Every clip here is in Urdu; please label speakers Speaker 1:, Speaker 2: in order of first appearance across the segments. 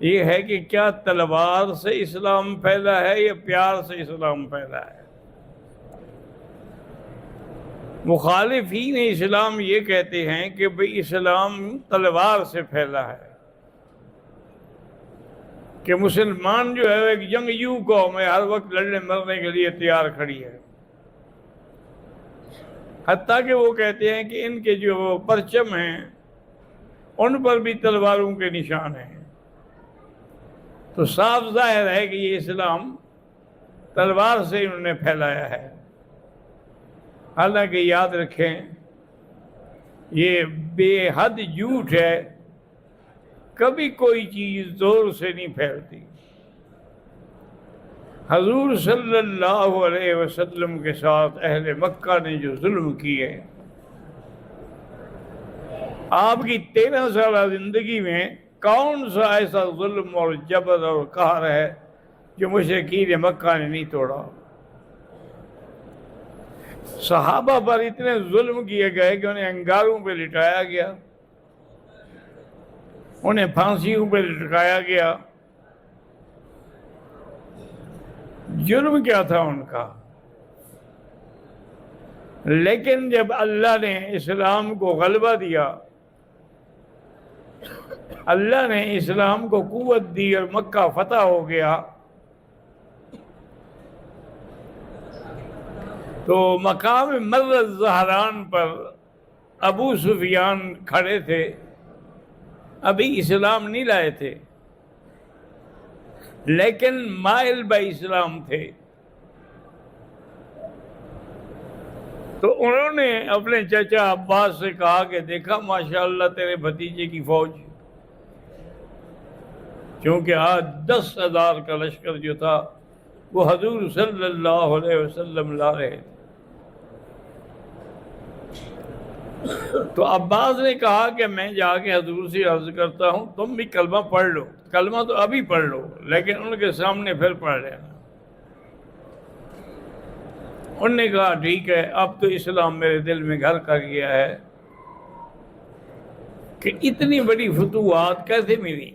Speaker 1: یہ ہے کہ کیا تلوار سے اسلام پھیلا ہے یا پیار سے اسلام پھیلا ہے؟ مخالفین اسلام یہ کہتے ہیں کہ بھئی اسلام تلوار سے پھیلا ہے، کہ مسلمان جو ہے ایک جنگجو قوم ہے، ہر وقت لڑنے مرنے کے لیے تیار کھڑی ہے۔ حتیٰ کہ وہ کہتے ہیں کہ ان کے جو پرچم ہیں ان پر بھی تلواروں کے نشان ہیں۔ تو صاف ظاہر ہے کہ یہ اسلام تلوار سے انہوں نے پھیلایا ہے۔ حالانکہ یاد رکھیں یہ بے حد جھوٹ ہے، کبھی کوئی چیز زور سے نہیں پھیلتی۔ حضور صلی اللہ علیہ وسلم کے ساتھ اہل مکہ نے جو ظلم کیے، آپ کی 13 سالہ زندگی میں کون سا ایسا ظلم اور جبر اور قہر ہے جو مشرکین مکہ نے نہیں توڑا؟ صحابہ پر اتنے ظلم کیے گئے کہ انہیں انگاروں پہ لٹایا گیا، انہیں پھانسیوں پہ لٹکایا گیا۔ جرم کیا تھا ان کا؟ لیکن جب اللہ نے اسلام کو غلبہ دیا، اللہ نے اسلام کو قوت دی اور مکہ فتح ہو گیا، تو مقام مر الزہران پر ابو سفیان کھڑے تھے، ابھی اسلام نہیں لائے تھے لیکن مائل با اسلام تھے۔ تو انہوں نے اپنے چچا عباس سے کہا کہ دیکھا ماشاءاللہ تیرے بھتیجے کی فوج، کیونکہ آج 10,000 کا لشکر جو تھا وہ حضور صلی اللہ علیہ وسلم لا رہے تھے۔ تو عباس نے کہا کہ میں جا کے حضور سے عرض کرتا ہوں تم بھی کلمہ پڑھ لو، کلمہ تو ابھی پڑھ لو لیکن ان کے سامنے پھر پڑھ لینا۔ انہوں نے کہا ٹھیک ہے، اب تو اسلام میرے دل میں گھر کر گیا ہے کہ اتنی بڑی فتوحات کیسے ملی۔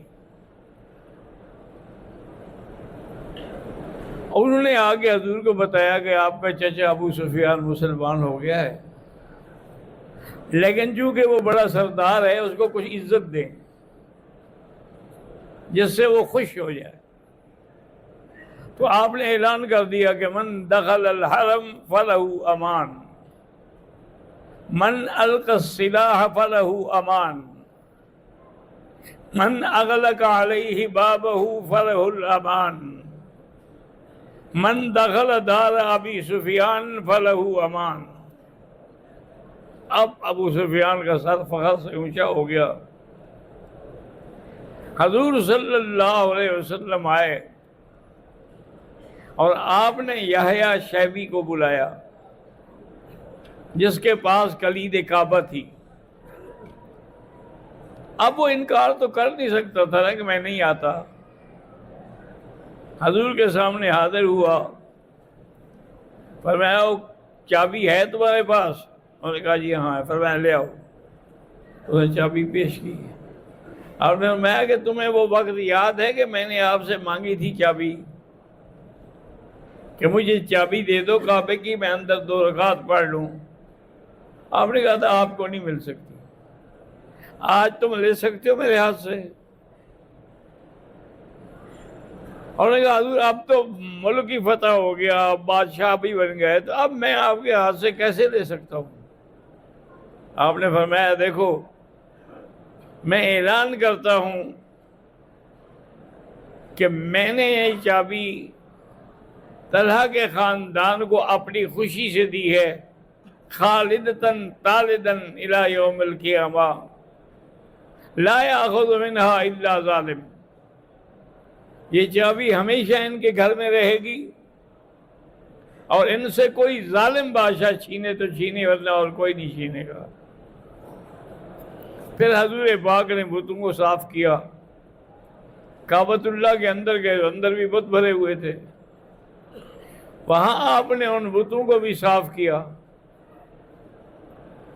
Speaker 1: اور انہوں نے آگے حضور کو بتایا کہ آپ کا چچا ابو سفیان مسلمان ہو گیا ہے، لیکن چونکہ وہ بڑا سردار ہے اس کو کچھ عزت دیں جس سے وہ خوش ہو جائے۔ تو آپ نے اعلان کر دیا کہ من دخل الحرم فلہ امان، من القى السلاح فلہ امان، من اغلق علیہ بابہ فلہ الامان، من دخل دار ابی سفیان فلہ امان۔ اب ابو سفیان کا سر فخر سے اونچا ہو گیا۔ حضور صلی اللہ علیہ وسلم آئے اور آپ نے یحییٰ شیبی کو بلایا جس کے پاس کلید کعبہ تھی۔ اب وہ انکار تو کر نہیں سکتا تھا نا کہ میں نہیں آتا۔ حضور کے سامنے حاضر ہوا، فرمایا وہ چابی ہے تمہارے پاس؟ انہوں نے کہا جی ہاں ہے۔ فرمایا لے آؤ۔ اس نے چابی پیش کی۔ آپ نے فرمایا کہ تمہیں وہ وقت یاد ہے کہ میں نے آپ سے مانگی تھی چابی، کہ مجھے چابی دے دو کعبے کی، میں اندر 2 رکعت پڑھ لوں۔ آپ نے کہا تھا آپ کو نہیں مل سکتی، آج تم لے سکتے ہو میرے ہاتھ سے۔ اور نے کہا حضور اب تو ملک کی فتح ہو گیا، بادشاہ بھی بن گئے، تو اب میں آپ کے ہاتھ سے کیسے لے سکتا ہوں؟ آپ نے فرمایا دیکھو میں اعلان کرتا ہوں کہ میں نے یہ چابی طلحہ کے خاندان کو اپنی خوشی سے دی ہے، خالدتاً طالداً الی یوم القیامہ لا یاخذ منہا الا ظالم۔ یہ چابی ہمیشہ ان کے گھر میں رہے گی اور ان سے کوئی ظالم بادشاہ چھینے تو چھینے ورنہ اور کوئی نہیں چھینے گا۔ پھر حضور پاک نے بتوں کو صاف کیا، کعبۃ اللہ کے اندر گئے، اندر بھی بت بھرے ہوئے تھے، وہاں آپ نے ان بتوں کو بھی صاف کیا۔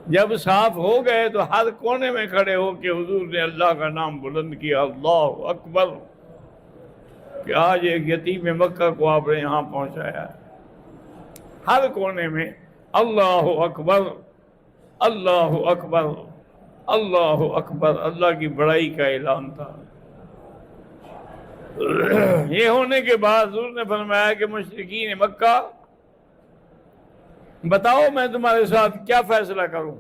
Speaker 1: جب صاف ہو گئے تو ہر کونے میں کھڑے ہو کے حضور نے اللہ کا نام بلند کیا، اللہ اکبر کہ آج ایک یتیم مکہ کو آپ نے یہاں پہنچایا ہے۔ ہر کونے میں اللہ اکبر، اللہ اکبر، اللہ اکبر، اللہ کی بڑائی کا اعلان تھا۔ یہ ہونے کے بعد حضور نے فرمایا کہ مشرکین مکہ، بتاؤ میں تمہارے ساتھ کیا فیصلہ کروں؟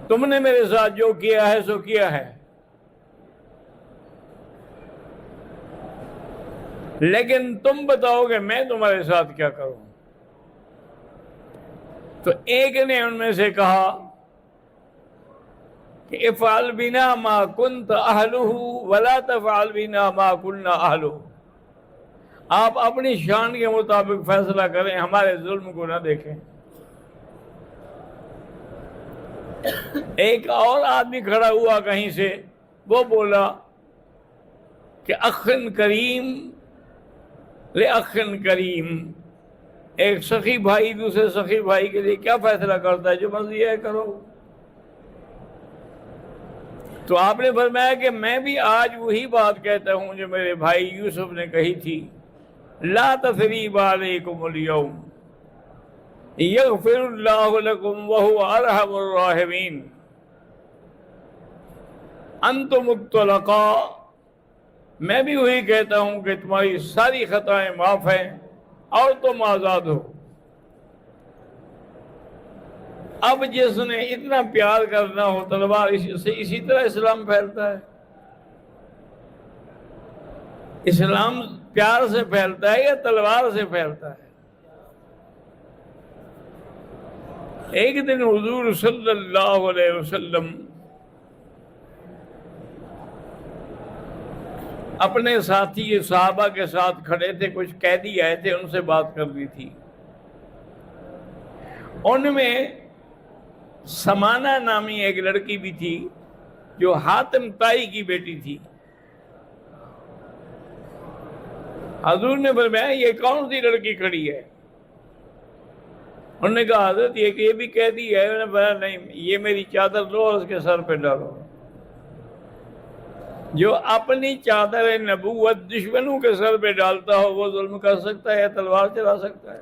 Speaker 1: تم نے میرے ساتھ جو کیا ہے سو کیا ہے، لیکن تم بتاؤ کہ میں تمہارے ساتھ کیا کروں؟ تو ایک نے ان میں سے کہا کہ افعل بنا ما کنت اہلہ ولا تفعل بنا ما کننا اہلہ، آپ اپنی شان کے مطابق فیصلہ کریں، ہمارے ظلم کو نہ دیکھیں۔ ایک اور آدمی کھڑا ہوا کہیں سے، وہ بولا کہ اخن کریم لأخن کریم، ایک سخی بھائی دوسرے سخی بھائی کے لیے کیا فیصلہ کرتا ہے؟ جو مرضی ہے کرو۔ تو آپ نے فرمایا کہ میں بھی آج وہی بات کہتا ہوں جو میرے بھائی یوسف نے کہی تھی، لا تثریب علیکم اليوم یغفر اللہ لکم وہو ارحم الراحمین، انتم الطلقاء، میں بھی وہی کہتا ہوں کہ تمہاری ساری خطائیں معاف ہیں اور تم آزاد ہو۔ اب جس نے اتنا پیار کرنا ہو تلوار اسی طرح اسلام پھیلتا ہے۔ اسلام پیار سے پھیلتا ہے یا تلوار سے پھیلتا ہے؟ ایک دن حضور صلی اللہ علیہ وسلم اپنے ساتھی صحابہ کے ساتھ کھڑے تھے، کچھ قیدی آئے تھے، ان سے بات کرنی تھی۔ ان میں سمانہ نامی ایک لڑکی بھی تھی جو حاتم طائی کی بیٹی تھی۔ حضور نے فرمایا یہ کون سی لڑکی کھڑی ہے؟ انہوں نے کہا حضرت یہ بھی قیدی ہے۔ انہوں نے فرمایا نہیں، یہ میری چادر لو اور اس کے سر پہ ڈالو۔ جو اپنی چادر نبوت دشمنوں کے سر پہ ڈالتا ہو وہ ظلم کر سکتا ہے یا تلوار چلا سکتا ہے؟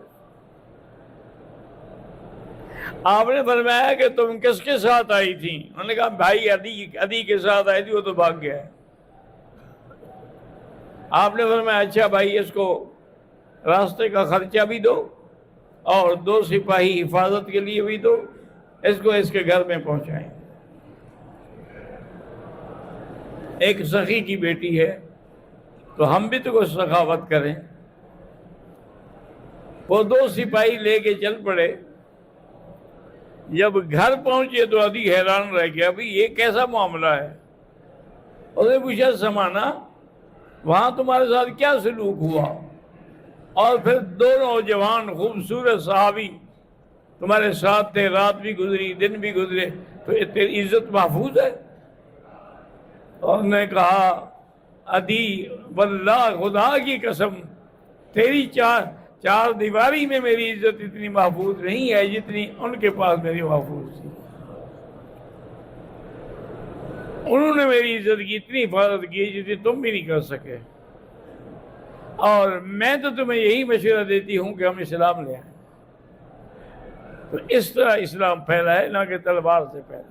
Speaker 1: آپ نے فرمایا کہ تم کس کے ساتھ آئی تھی؟ انہوں نے کہا بھائی عدی کے ساتھ آئی تھی، وہ تو بھاگ گیا ہے۔ آپ نے فرمایا اچھا بھائی اس کو راستے کا خرچہ بھی دو اور 2 سپاہی حفاظت کے لیے بھی دو، اس کو اس کے گھر میں پہنچائیں۔ ایک سخی کی بیٹی ہے تو ہم بھی تو کچھ سخاوت کریں۔ وہ 2 سپاہی لے کے چل پڑے۔ جب گھر پہنچے تو عدی حیران رہ گیا، بھئی یہ کیسا معاملہ ہے؟ اس نے پوچھا سمانہ وہاں تمہارے ساتھ کیا سلوک ہوا؟ اور پھر 2 نوجوان خوبصورت صحابی تمہارے ساتھ تھے، رات بھی گزری دن بھی گزرے، تو تیری عزت محفوظ ہے؟ اور انہوں نے کہا عدی واللہ خدا کی قسم تیری چار دیواری میں میری عزت اتنی محفوظ نہیں ہے جتنی ان کے پاس میری محفوظ تھی۔ انہوں نے میری عزت کی اتنی حفاظت کی جتنی تم بھی نہیں کر سکے، اور میں تو تمہیں یہی مشورہ دیتی ہوں کہ ہم اسلام لے آئیں۔ تو اس طرح اسلام پھیلا ہے، نہ کہ تلوار سے پھیلا۔